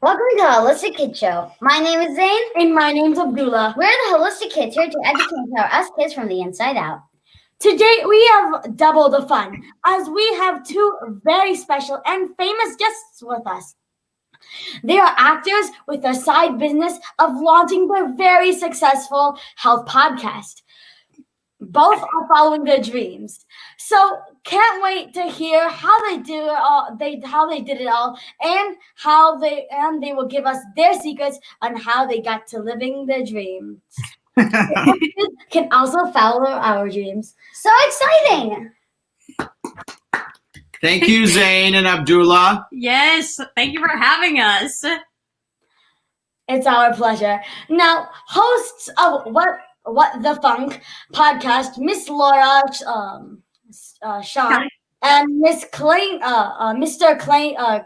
Welcome to the Holistic Kids Show. My name is Zane. And my name's Abdullah. We're the Holistic Kids here to educate and empower us kids from the inside out. Today we have double the fun as we have two very special and famous guests with us. They are actors with a side business of launching their very successful health podcast. Both are following their dreams. So can't wait to hear how they do it all. How they did it all, and they will give us their secrets on how they got to living their dreams. Can also follow our dreams. So exciting! Thank you, Zane and Abdullah. Yes, thank you for having us. It's our pleasure. Now, hosts of What the Func podcast, Miss Laura Schein and Mr.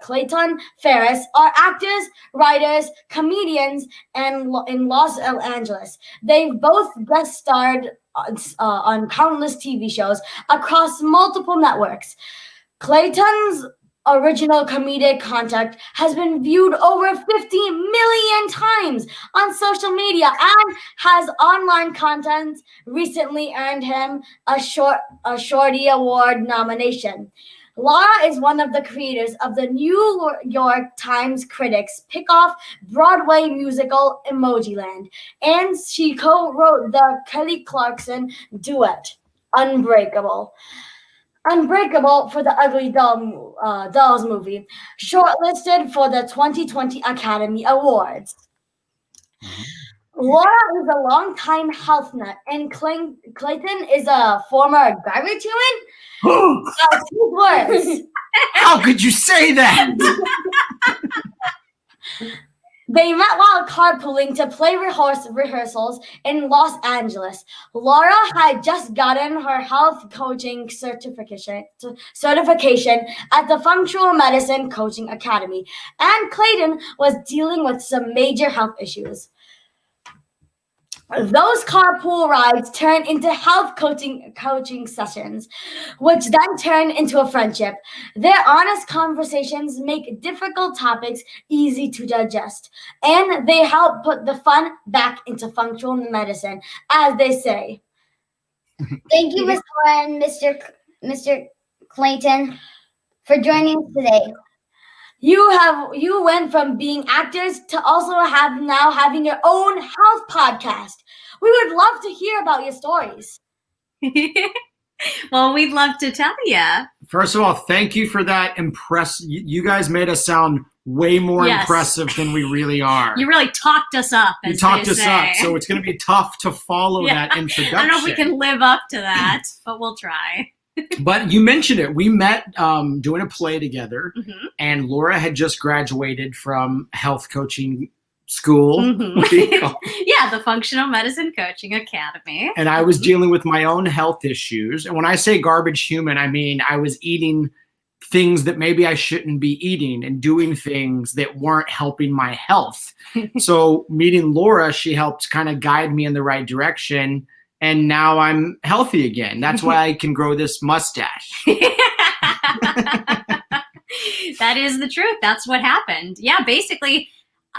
Clayton Farris are actors, writers, comedians, and in Los Angeles. They've both guest starred on countless TV shows across multiple networks. Clayton's original comedic content has been viewed over 50 million times on social media and has online content recently earned him a Shorty Award nomination. Laura is one of the creators of the New York Times Critics Pick-Off Broadway musical Emojiland, and she co-wrote the Kelly Clarkson duet Unbreakable for the Ugly Dolls movie, shortlisted for the 2020 Academy Awards. Laura is a longtime health nut, and Clayton is a former garbage human. Two words. How could you say that? They met while carpooling to play rehearsals in Los Angeles. Laura had just gotten her health coaching certification at the Functional Medicine Coaching Academy, and Clayton was dealing with some major health issues. Those carpool rides turned into health coaching sessions, which then turned into a friendship. Their honest conversations make difficult topics easy to digest, and they help put the fun back into functional medicine, as they say. Thank you, Miss Laura and Mr. Clayton, for joining us today. You went from being actors to also having your own health podcast. We would love to hear about your stories. Well, we'd love to tell you. First of all, thank you for that You guys made us sound way more impressive than we really are. You really talked us up. You talked us up, so it's going to be tough to follow that introduction. I don't know if we can live up to that, but we'll try. But you mentioned it. We met doing a play together, and Laura had just graduated from health coaching school. Yeah, the Functional Medicine Coaching Academy. And I was dealing with my own health issues. And when I say garbage human, I mean I was eating things that maybe I shouldn't be eating and doing things that weren't helping my health. So meeting Laura, she helped kind of guide me in the right direction. And now I'm healthy again. That's why I can grow this mustache. That is the truth. That's what happened. Yeah, basically.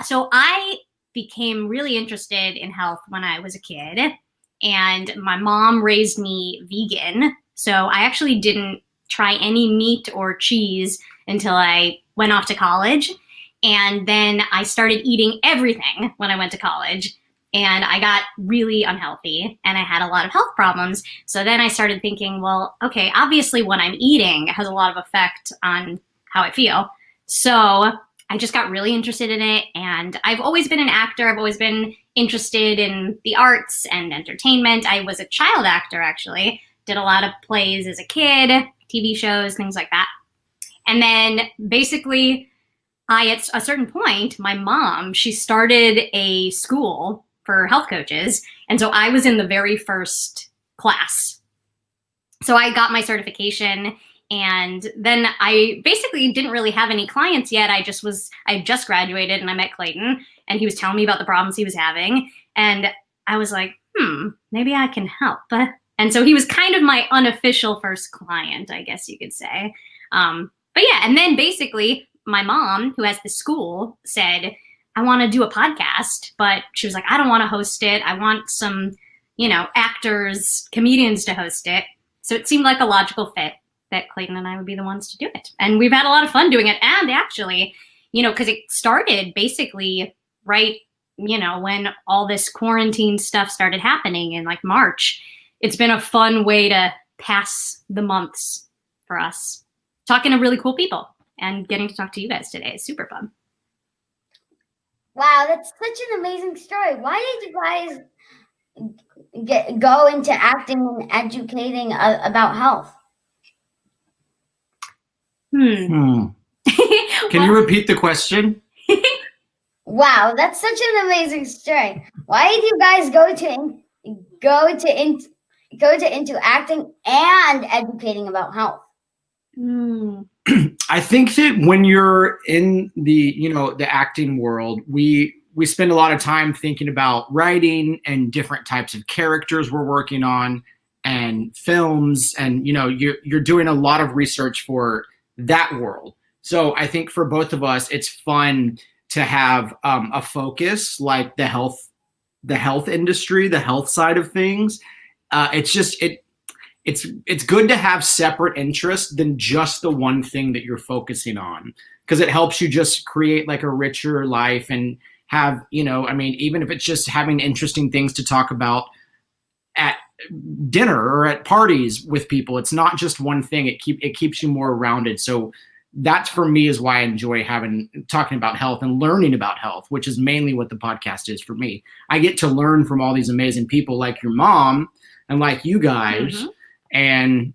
So I became really interested in health when I was a kid. And my mom raised me vegan. So I actually didn't try any meat or cheese until I went off to college. And then I started eating everything when I went to college. And I got really unhealthy and I had a lot of health problems. So then I started thinking, well, okay, obviously what I'm eating has a lot of effect on how I feel. So I just got really interested in it. And I've always been an actor. I've always been interested in the arts and entertainment. I was a child actor, actually. Did a lot of plays as a kid, TV shows, things like that. And then basically at a certain point, my mom, she started a school for health coaches. And so I was in the very first class. So I got my certification, and then I basically didn't really have any clients yet. I just graduated, and I met Clayton, and he was telling me about the problems he was having. And I was like, maybe I can help. And so he was kind of my unofficial first client, I guess you could say. But yeah, and then basically my mom, who has the school, said, I want to do a podcast, but she was like, I don't want to host it. I want some, actors, comedians to host it. So it seemed like a logical fit that Clayton and I would be the ones to do it. And we've had a lot of fun doing it. And actually, because it started basically right, when all this quarantine stuff started happening in like March. It's been a fun way to pass the months for us. Talking to really cool people and getting to talk to you guys today is super fun. Wow, that's such an amazing story. Why did you guys go into acting and educating about health? Can you repeat the question? Wow, that's such an amazing story. Why did you guys go into acting and educating about health? I think that when you're in the acting world, we spend a lot of time thinking about writing and different types of characters we're working on and films, and you're doing a lot of research for that world. So I think for both of us, it's fun to have a focus like the health industry, the health side of things. It's good to have separate interests than just the one thing that you're focusing on, because it helps you just create like a richer life and have, even if it's just having interesting things to talk about at dinner or at parties with people. It's not just one thing. It keeps you more rounded. So that's, for me, is why I enjoy talking about health and learning about health, which is mainly what the podcast is for me. I get to learn from all these amazing people like your mom and like you guys. Mm-hmm. And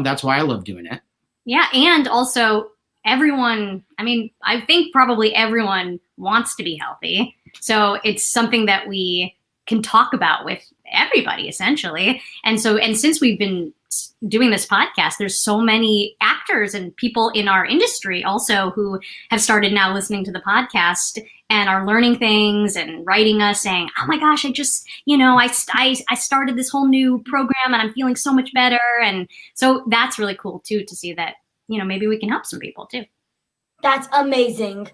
that's why I love doing it. Yeah. And also everyone, I think probably everyone wants to be healthy. So it's something that we can talk about with everybody essentially. And since we've been doing this podcast, there's so many actors and people in our industry also who have started now listening to the podcast and are learning things and writing us saying, oh my gosh, I just, I started this whole new program and I'm feeling so much better. And so that's really cool too, to see that, maybe we can help some people too. That's amazing.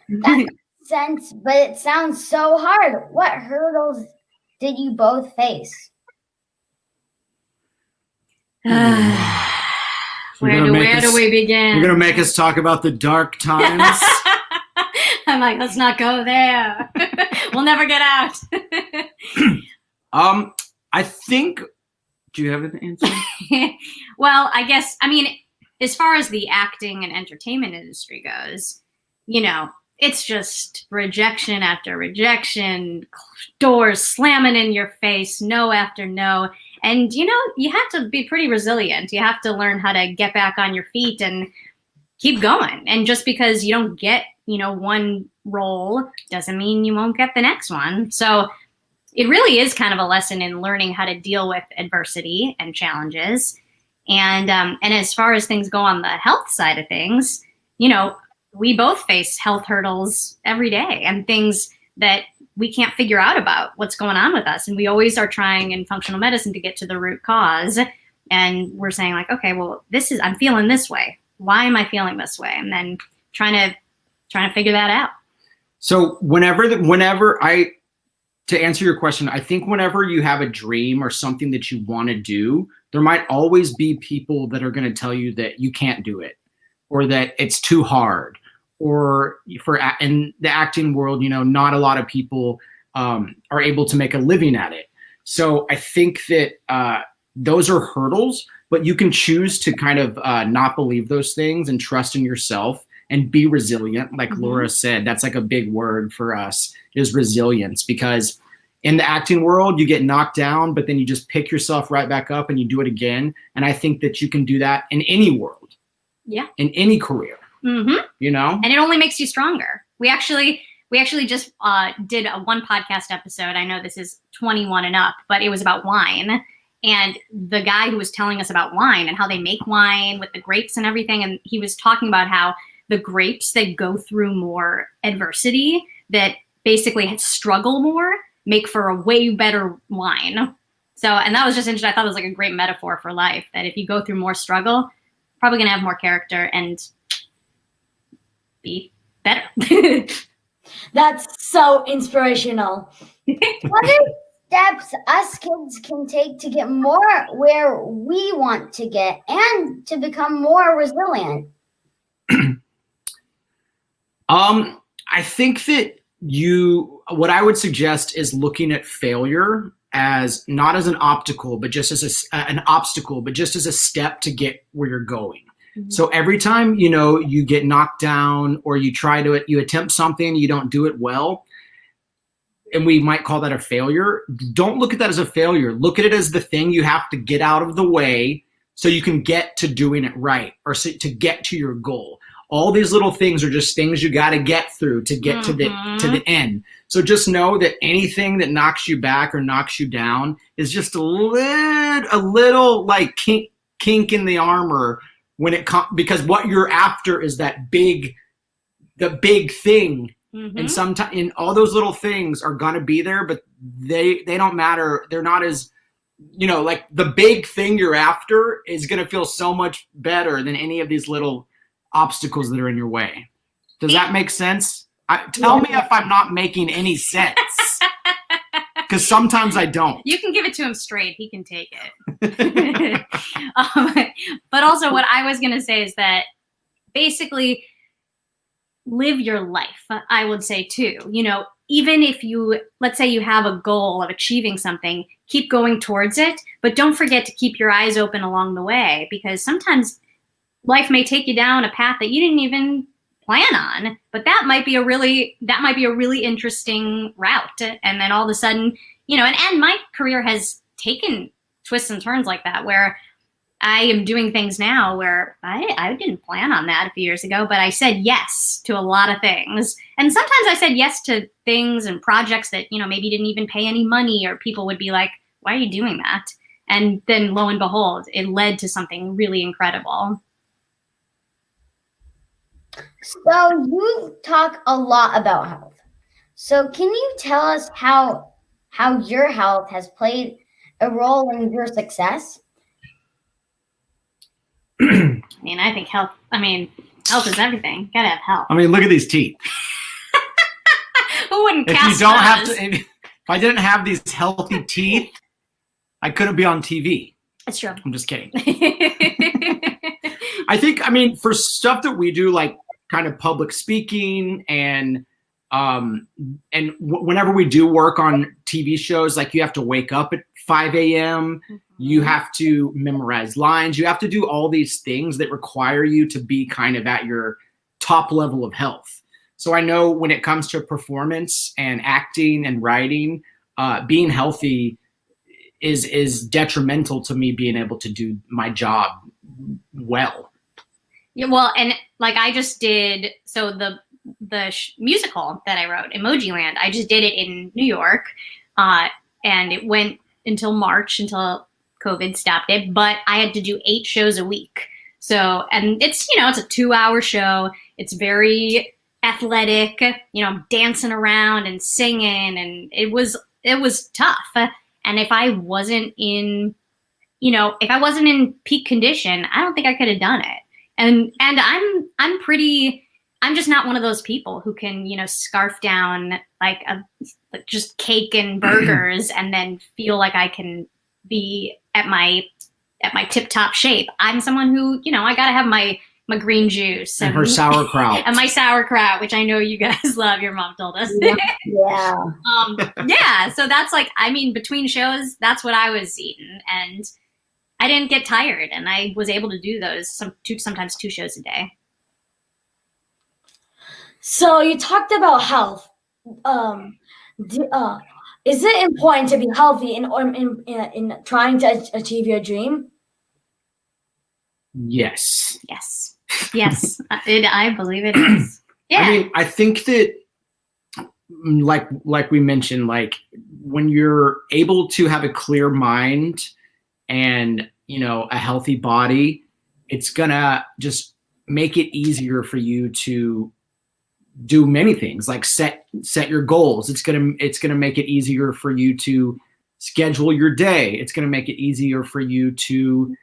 That makes sense, but it sounds so hard. What hurdles did you both face? Where do we begin? You're going to make us talk about the dark times. I'm like, let's not go there. We'll never get out. I think, do you have an answer? Well, I guess, as far as the acting and entertainment industry goes, it's just rejection after rejection, doors slamming in your face, no after no. And, you have to be pretty resilient. You have to learn how to get back on your feet and keep going. And just because you don't get, one role doesn't mean you won't get the next one. So it really is kind of a lesson in learning how to deal with adversity and challenges. And as far as things go on the health side of things, we both face health hurdles every day and things that we can't figure out about what's going on with us. And we always are trying in functional medicine to get to the root cause. And we're saying like, okay, well, I'm feeling this way. Why am I feeling this way? And then trying to figure that out. So to answer your question, I think whenever you have a dream or something that you want to do, there might always be people that are going to tell you that you can't do it or that it's too hard. Or in the acting world, not a lot of people are able to make a living at it. So I think that those are hurdles, but you can choose to kind of not believe those things and trust in yourself and be resilient. Like mm-hmm. Laura said, that's like a big word for us, is resilience, because in the acting world, you get knocked down, but then you just pick yourself right back up and you do it again. And I think that you can do that in any world. Yeah. In any career. Mm-hmm. And it only makes you stronger. We actually just did one podcast episode. I know this is 21 and up, but it was about wine. And the guy who was telling us about wine and how they make wine with the grapes and everything. And he was talking about how the grapes that go through more adversity, that basically struggle more, make for a way better wine. So, and that was just interesting. I thought it was like a great metaphor for life, that if you go through more struggle, probably going to have more character and be better. That's so inspirational. What are steps us kids can take to get more where we want to get and to become more resilient? I think that what I would suggest is looking at failure as not as an obstacle, but just as an obstacle, but just as a step to get where you're going. Mm-hmm. So every time, you get knocked down or you attempt something, you don't do it well, and we might call that a failure. Don't look at that as a failure. Look at it as the thing you have to get out of the way so you can get to doing it right, or to get to your goal. All these little things are just things you got to get through to get to the end. So just know that anything that knocks you back or knocks you down is just a little like kink in the armor when it comes, because what you're after is the big thing. Mm-hmm. And sometimes, and all those little things are gonna be there, but they don't matter. They're not as, like the big thing you're after is gonna feel so much better than any of these little obstacles that are in your way. Does that make sense? Tell me if I'm not making any sense, because sometimes I don't. You can give it to him straight. He can take it. But also what I was going to say is that basically live your life, I would say too. Even if let's say you have a goal of achieving something, keep going towards it, but don't forget to keep your eyes open along the way, because sometimes life may take you down a path that you didn't even plan on, but that might be a really interesting route. And then all of a sudden, and my career has taken twists and turns like that, where I am doing things now where I didn't plan on that a few years ago, but I said yes to a lot of things. And sometimes I said yes to things and projects that, maybe didn't even pay any money, or people would be like, why are you doing that? And then lo and behold, it led to something really incredible. So you talk a lot about health. So can you tell us how your health has played a role in your success? I think health is everything. Gotta have health. Look at these teeth. Who wouldn't if cast you don't those? have to, if I didn't have these healthy teeth, I couldn't be on TV. That's true. I'm just kidding. I think, for stuff that we do, like kind of public speaking and whenever we do work on TV shows, like you have to wake up at 5 a.m. Mm-hmm. You have to memorize lines. You have to do all these things that require you to be kind of at your top level of health. So I know when it comes to performance and acting and writing, being healthy is detrimental to me being able to do my job well. Yeah, well, and like I just did, so the musical that I wrote, Emoji Land, I just did it in New York, and it went until March, until COVID stopped it, but I had to do 8 shows a week. So, and it's, it's a 2-hour show. It's very athletic, dancing around and singing, and it was tough. And if I wasn't in peak condition, I don't think I could have done it. And I'm just not one of those people who can, scarf down like just cake and burgers and then feel like I can be at my tip top shape. I'm someone who, I gotta have my green juice and her sauerkraut and my sauerkraut, which I know you guys love. Your mom told us. Yeah. So that's like, between shows, that's what I was eating, and I didn't get tired, and I was able to do those sometimes 2 shows a day. So you talked about health. Is it important to be healthy in trying to achieve your dream? Yes. Yes. I believe it is. Yeah. I think that, like we mentioned, like when you're able to have a clear mind and, a healthy body, it's gonna just make it easier for you to do many things, like set your goals. It's gonna make it easier for you to schedule your day. It's gonna make it easier for you to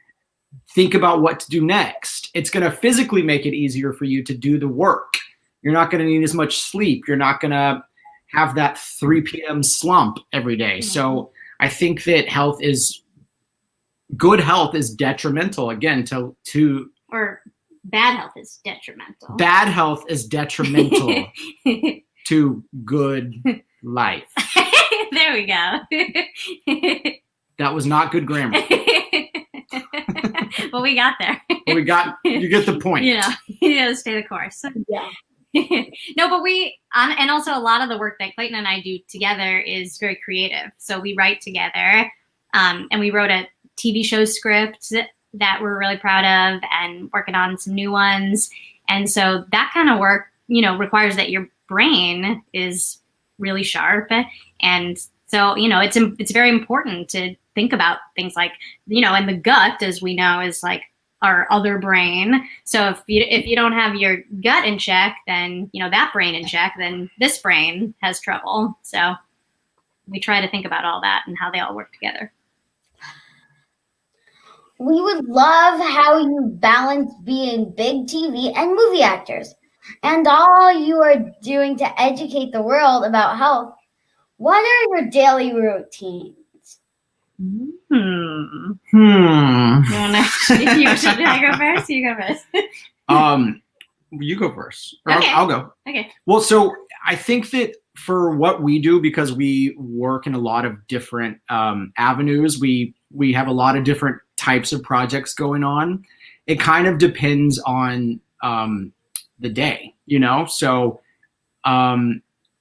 think about what to do next. It's gonna physically make it easier for you to do the work. You're not going to need as much sleep. You're not going to have that 3 p.m. slump every day. So I think that good health is detrimental again to or bad health is detrimental. Bad health is detrimental to good life. There we go. That was not good grammar. Well, we got there. You get the point. You know, stay the course. Yeah. No, but and also a lot of the work that Clayton and I do together is very creative. So we write together, and we wrote a TV show script that we're really proud of, and working on some new ones. And so that kind of work, requires that your brain is really sharp. And so, it's very important to think about things like, and the gut, as we know, is like our other brain. So if you don't have your gut in check, then, that brain in check, then this brain has trouble. So we try to think about all that and how they all work together. We would love how you balance being big TV and movie actors and all you are doing to educate the world about health. What are your daily routines? You should I go first? You go first. You go first. Okay. I'll go. Okay. Well, so I think that for what we do, because we work in a lot of different avenues, we have a lot of different types of projects going on. It kind of depends on the day, So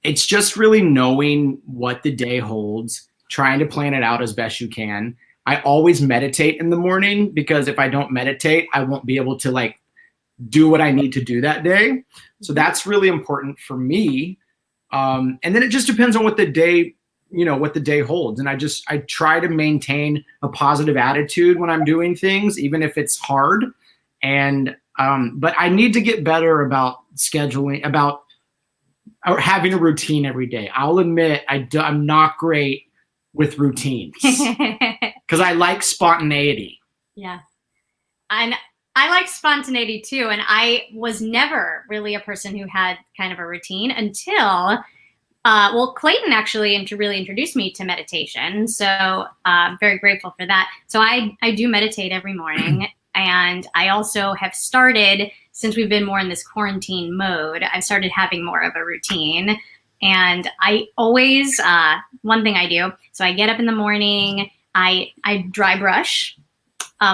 it's just really knowing what the day holds, trying to plan it out as best you can. I always meditate in the morning, because if I don't meditate, I won't be able to do what I need to do that day. So that's really important for me. And then it just depends on what the day holds. And I try to maintain a positive attitude when I'm doing things, even if it's hard. And, but I need to get better about scheduling, about having a routine every day. I'll admit I'm not great with routines because I like spontaneity. Yeah. And I like spontaneity too. And I was never really a person who had kind of a routine until Clayton actually really introduced me to meditation. So I'm very grateful for that. So I do meditate every morning. And I also have started, since we've been more in this quarantine mode, I've started having more of a routine. And I always, one thing I do, so I get up in the morning, I dry brush,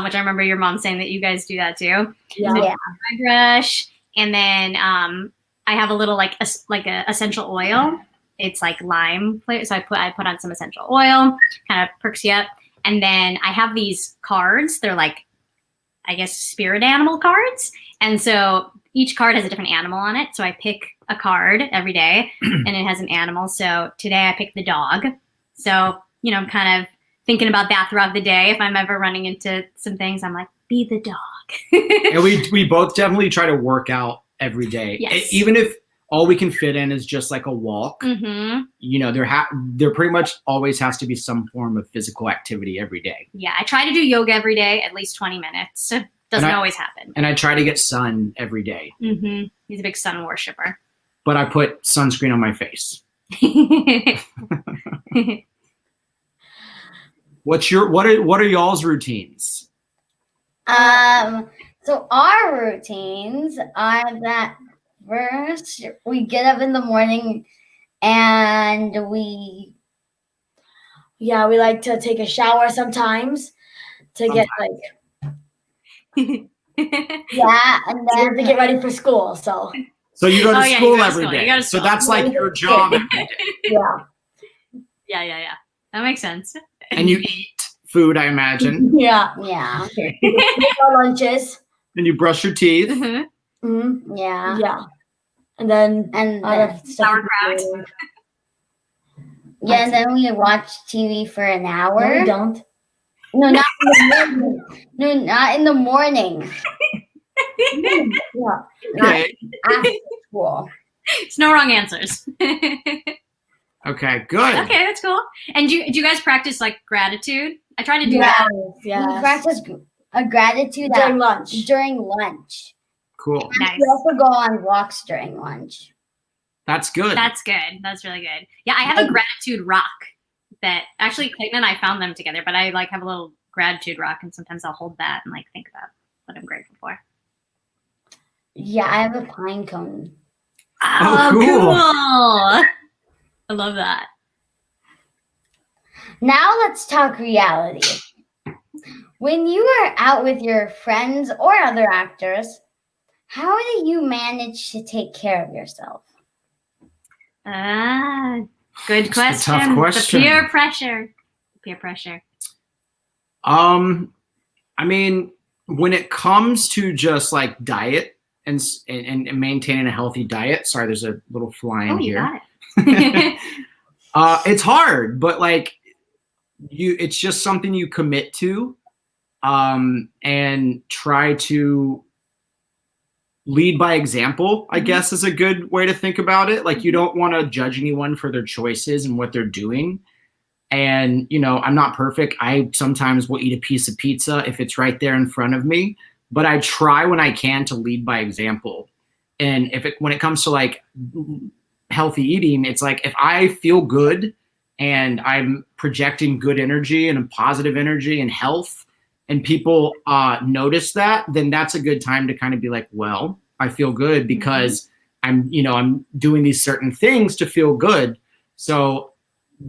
which I remember your mom saying that you guys do that too. Yeah. Dry brush. And then I have a little like a essential oil. It's like lime flavor. So I put on some essential oil, kind of perks you up. And then I have these cards. They're like, I guess, spirit animal cards. And so each card has a different animal on it. So I pick a card every day and it has an animal. So today I picked the dog. So, I'm kind of thinking about that throughout the day. If I'm ever running into some things, I'm like, be the dog. And we both definitely try to work out every day. Yes. Even if all we can fit in is just like a walk, there pretty much always has to be some form of physical activity every day. Yeah, I try to do yoga every day, at least 20 minutes. Doesn't always happen. And I try to get sun every day. Mm-hmm. He's a big sun worshiper. But I put sunscreen on my face. What are y'all's routines? So our routines are that first we get up in the morning and we like to take a shower sometimes to get and and then to get ready for school. So you go to school every school. day. You go to So school. that's like your job every day. Yeah. That makes sense. And you eat food, I imagine. Yeah. Our lunches. And you brush your teeth. Mm-hmm. Mm-hmm. Yeah. And then sauerkraut. Yeah, and then we watch TV for an hour. No, we don't. No, not in the morning. No, not in the morning. Yeah. Okay. After school. It's no wrong answers. Okay, good. Okay, that's cool. And do you guys practice like gratitude? I try to do Yeah. that. We practice a gratitude During lunch. During lunch. Cool. Nice. We also go on walks during lunch. That's good. That's good. That's really good. Yeah, I have a gratitude rock that actually Clayton and I found them together, but I like have a little gratitude rock, and sometimes I'll hold that and like think about what I'm grateful for. Yeah, I have a pine cone. Oh, cool. Cool. I love that. Now let's talk reality. When you are out with your friends or other actors, how do you manage to take care of yourself? Good question. It's a tough question. The peer pressure. Peer pressure. I mean, when it comes to just like diet and maintaining a healthy diet. Sorry, there's a little fly in here. Got it. It's hard, but like it's just something you commit to, and try to lead by example, I guess is a good way to think about it. Like you don't want to judge anyone for their choices and what they're doing. And, you know, I'm not perfect. I sometimes will eat a piece of pizza if it's right there in front of me, but I try when I can to lead by example. And when it comes to like healthy eating, it's like if I feel good and I'm projecting good energy and a positive energy and health, and people notice that, then that's a good time to kind of be like, well, I feel good because I'm doing these certain things to feel good. So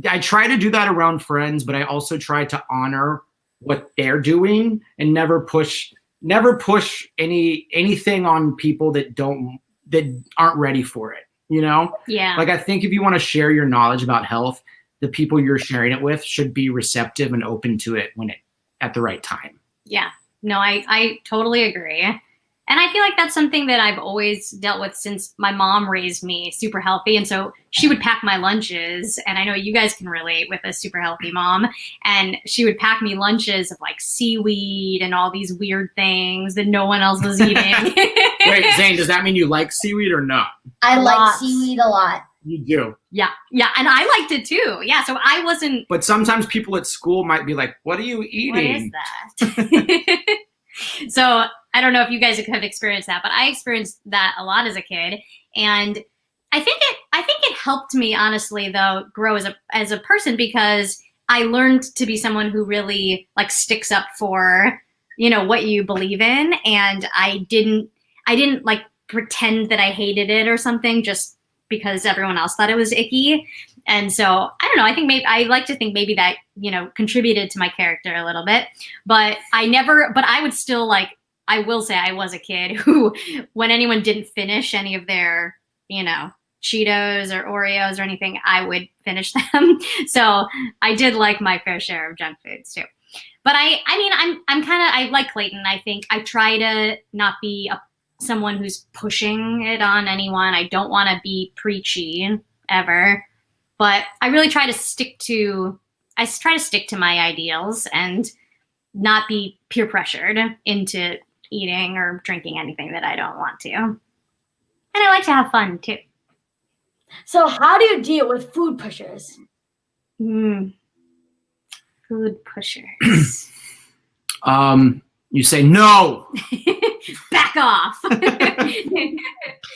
I try to do that around friends, but I also try to honor what they're doing and never push anything on people that aren't ready for it, you know? Yeah. Like I think if you want to share your knowledge about health, the people you're sharing it with should be receptive and open to it at the right time. Yeah. No, I totally agree. And I feel like that's something that I've always dealt with since my mom raised me super healthy. And so she would pack my lunches. And I know you guys can relate with a super healthy mom. And she would pack me lunches of like seaweed and all these weird things that no one else was eating. Wait, Zane, does that mean you like seaweed or not? I like seaweed a lot. You do? Yeah. Yeah. And I liked it too. Yeah. So I wasn't. But sometimes people at school might be like, what are you eating? What is that? So I don't know if you guys have experienced that, but I experienced that a lot as a kid. And I think it helped me, honestly, though, grow as a person, because I learned to be someone who really like sticks up for, you know, what you believe in. And I didn't like pretend that I hated it or something just because everyone else thought it was icky. And so I don't know, I like to think maybe that, you know, contributed to my character a little bit, but I would still like, I will say I was a kid who, when anyone didn't finish any of their, you know, Cheetos or Oreos or anything, I would finish them. So I did like my fair share of junk foods too. But I like Clayton. I think I try to not be someone who's pushing it on anyone. I don't want to be preachy ever, but I really try to stick to my ideals and not be peer pressured into eating or drinking anything that I don't want to. And I like to have fun too. So how do you deal with food pushers? Food pushers. You say no. Back off.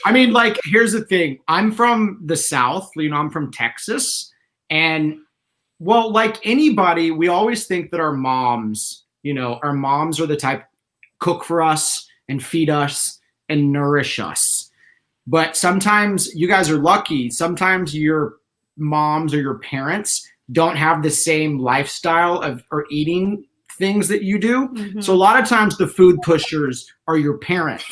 I mean, like, here's the thing. I'm from the South, you know, I'm from Texas. And well, like anybody, we always think that our moms are the type cook for us and feed us and nourish us. But sometimes you guys are lucky. Sometimes your moms or your parents don't have the same lifestyle or eating things that you do. Mm-hmm. So a lot of times the food pushers are your parents.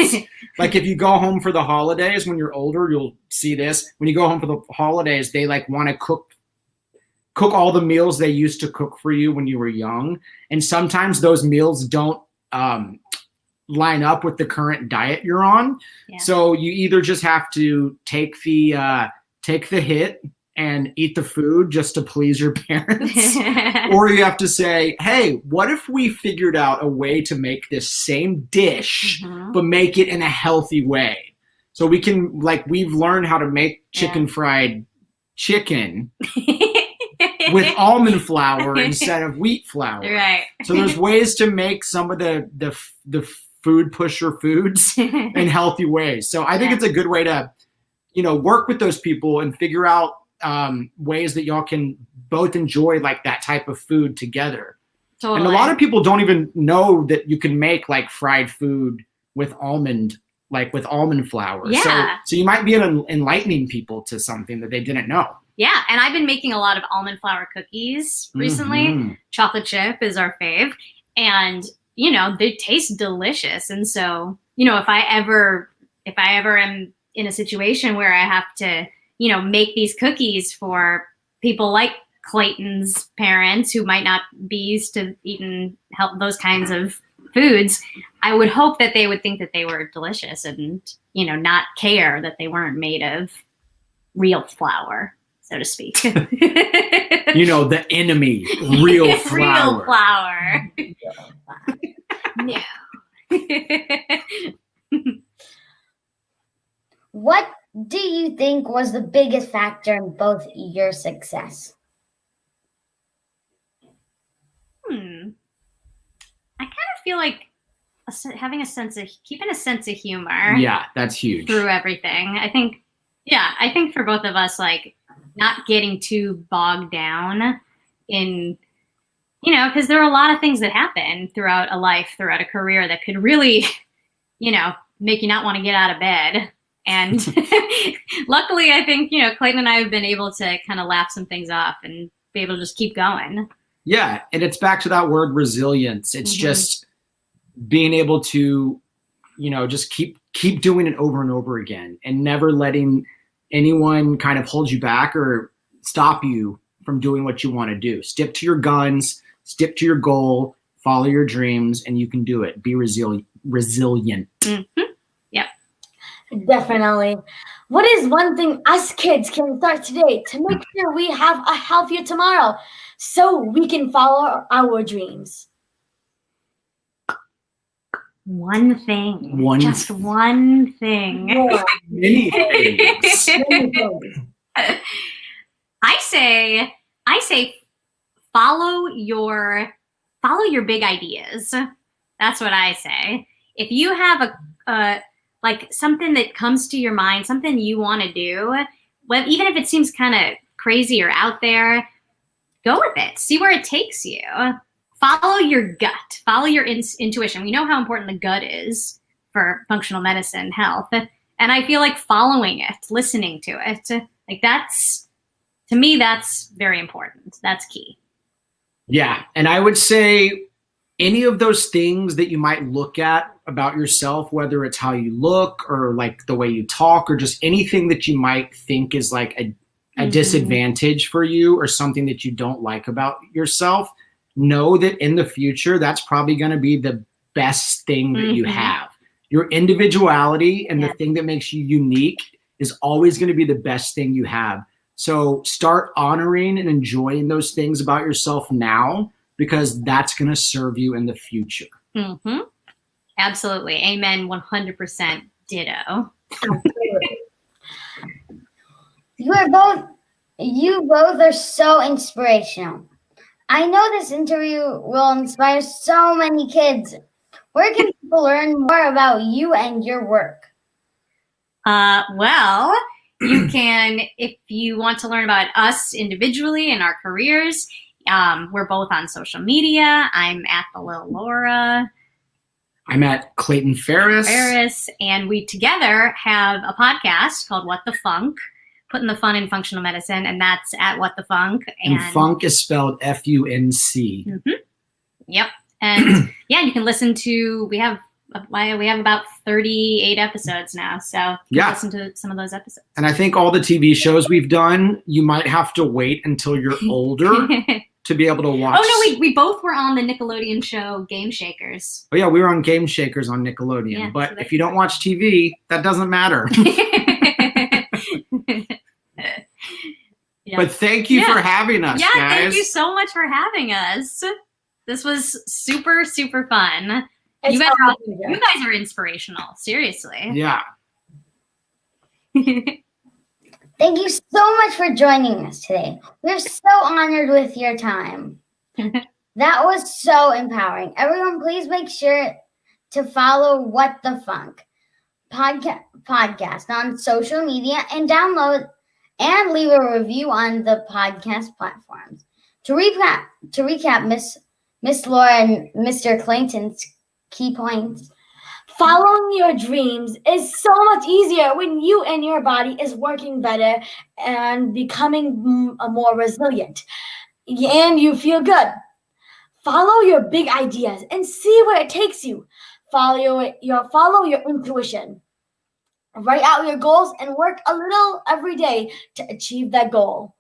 Like if you go home for the holidays, when you're older, you'll see this. When you go home for the holidays, they like want to cook all the meals they used to cook for you when you were young. And sometimes those meals don't line up with the current diet you're on. Yeah. So you either just have to take the hit and eat the food just to please your parents, or you have to say, hey, what if we figured out a way to make this same dish, but make it in a healthy way? So we can, like, we've learned how to make fried chicken with almond flour instead of wheat flour. Right. So there's ways to make some of the food pusher foods in healthy ways. So I think it's a good way to, work with those people and figure out ways that y'all can both enjoy like that type of food together. Totally. And a lot of people don't even know that you can make like fried food with almond flour. Yeah. So you might be enlightening people to something that they didn't know. Yeah, and I've been making a lot of almond flour cookies recently. Mm-hmm. Chocolate chip is our fave. And, they taste delicious. And so, if I ever am in a situation where I have to, make these cookies for people like Clayton's parents who might not be used to eating those kinds of foods, I would hope that they would think that they were delicious and, not care that they weren't made of real flour, so to speak. The enemy, real flour. Real flour. No. What do you think was the biggest factor in both your success? I kind of feel like keeping a sense of humor. Yeah, that's huge. Through everything. I think for both of us, like not getting too bogged down in, because there are a lot of things that happen throughout a life, throughout a career that could really, make you not want to get out of bed. And luckily, I think, Clayton and I have been able to kind of laugh some things off and be able to just keep going. Yeah. And it's back to that word resilience. It's just being able to, just keep doing it over and over again and never letting anyone kind of hold you back or stop you from doing what you want to do. Stick to your guns, stick to your goal, follow your dreams, and you can do it. Be resilient. Mm-hmm. Yep. Definitely. What is one thing us kids can start today to make sure we have a healthier tomorrow so we can follow our dreams? One thing. Just one thing. Yeah. Many things. Many things. I say follow your big ideas. That's what I say. If you have a like something that comes to your mind, something you want to do, even if it seems kind of crazy or out there, go with it. See where it takes you. Follow your gut. Follow your intuition. We know how important the gut is for functional medicine health. And I feel like following it, listening to it, like to me, that's very important. That's key. Yeah. And I would say any of those things that you might look at about yourself, whether it's how you look or like the way you talk or just anything that you might think is like a disadvantage for you or something that you don't like about yourself, know that in the future, that's probably going to be the best thing that you have. Your individuality and the thing that makes you unique is always going to be the best thing you have. So start honoring and enjoying those things about yourself now, because that's going to serve you in the future. Mm-hmm. Absolutely. Amen. 100% ditto. You both are so inspirational. I know this interview will inspire so many kids. Where can people learn more about you and your work? Well, you can, if you want to learn about us individually and our careers, we're both on social media. I'm at the Lil Laura. I'm at Clayton Farris. And we together have a podcast called What the Func, putting the fun in functional medicine, and that's at What the Func. And Func is spelled Func. Mm-hmm. Yep. And you can listen to, we have about 38 episodes now, so you can listen to some of those episodes. And I think all the TV shows we've done, you might have to wait until you're older to be able to watch. Oh, no, we both were on the Nickelodeon show Game Shakers. Oh, yeah, we were on Game Shakers on Nickelodeon. Yeah, but so if you don't watch TV, that doesn't matter. But thank you for having us, guys. Thank you so much for having us. This was super, super fun. You guys are inspirational. Seriously. Yeah. Thank you so much for joining us today. We're so honored with your time. That was so empowering. Everyone, please make sure to follow What the Func podcast on social media and download and leave a review on the podcast platforms. To recap Miss Laura and Mr. Clayton's key points. Following your dreams is so much easier when you and your body is working better and becoming more resilient, and you feel good. Follow your big ideas and see where it takes you. Follow your intuition. Write out your goals and work a little every day to achieve that goal.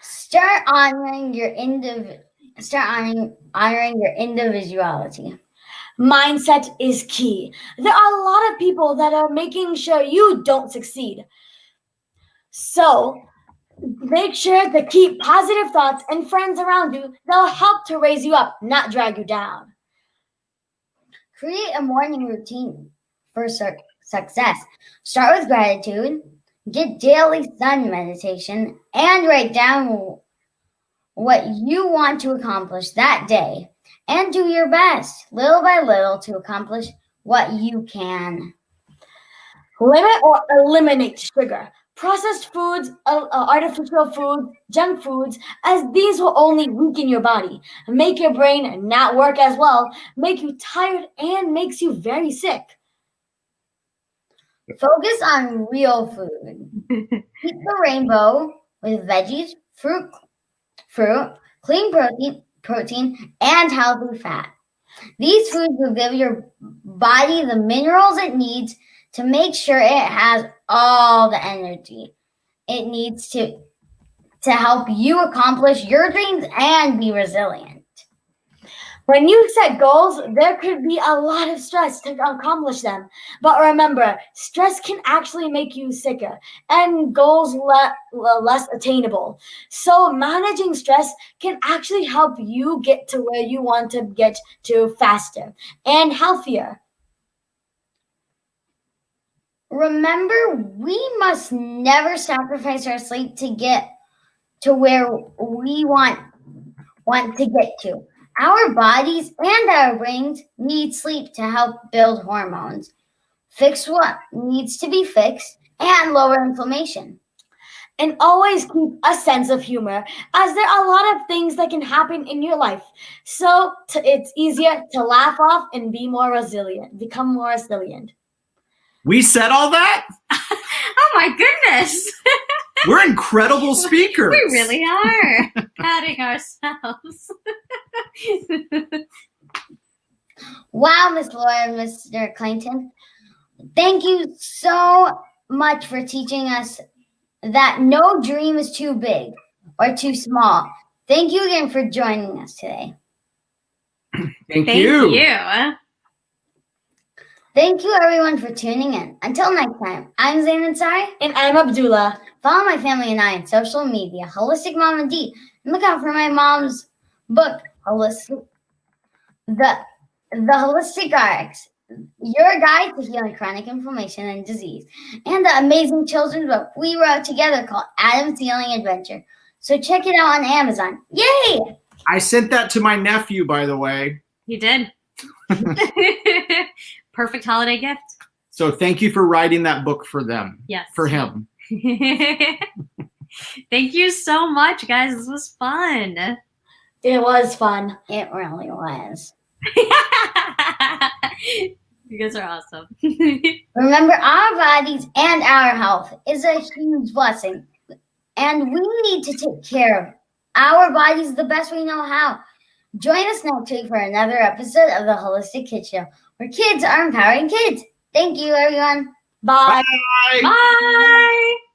Start honoring your individuality. Mindset is key. There are a lot of people that are making sure you don't succeed. So make sure to keep positive thoughts and friends around you that will help to raise you up, not drag you down. Create a morning routine for success. Start with gratitude, get daily sun meditation, and write down what you want to accomplish that day. And do your best, little by little, to accomplish what you can. Limit or eliminate sugar, processed foods, artificial foods, junk foods, as these will only weaken your body, make your brain not work as well, make you tired, and makes you very sick. Focus on real food. Eat the rainbow with veggies, fruit, clean protein, and healthy fat. These foods will give your body the minerals it needs to make sure it has all the energy it needs to help you accomplish your dreams and be resilient. When you set goals, there could be a lot of stress to accomplish them. But remember, stress can actually make you sicker and goals less attainable. So managing stress can actually help you get to where you want to get to faster and healthier. Remember, we must never sacrifice our sleep to get to where we want to get to. Our bodies and our brains need sleep to help build hormones, fix what needs to be fixed, and lower inflammation. And always keep a sense of humor, as there are a lot of things that can happen in your life. So it's easier to laugh off and become more resilient. We said all that? Oh my goodness. We're incredible speakers. We really are patting ourselves. Wow, Miss Laura and Mr. Clayton. Thank you so much for teaching us that no dream is too big or too small. Thank you again for joining us today. Thank you. Thank you, everyone, for tuning in. Until next time, I'm Zain Ansari. And I'm Abdullah. Follow my family and I on social media, Holistic Mom and D, and look out for my mom's book, The Holistic RX, Your Guide to Healing Chronic Inflammation and Disease, and the amazing children's book we wrote together called Adam's Healing Adventure. So check it out on Amazon. Yay! I sent that to my nephew, by the way. You did. Perfect holiday gift. So thank you for writing that book for them. Yes. For him. Thank you so much, guys. This was fun. It was fun. It really was. You guys are awesome. Remember, our bodies and our health is a huge blessing, and we need to take care of our bodies the best we know how. Join us next week for another episode of the Holistic Kids Show, where kids are empowering kids. Thank you, everyone. Bye. Bye. Bye.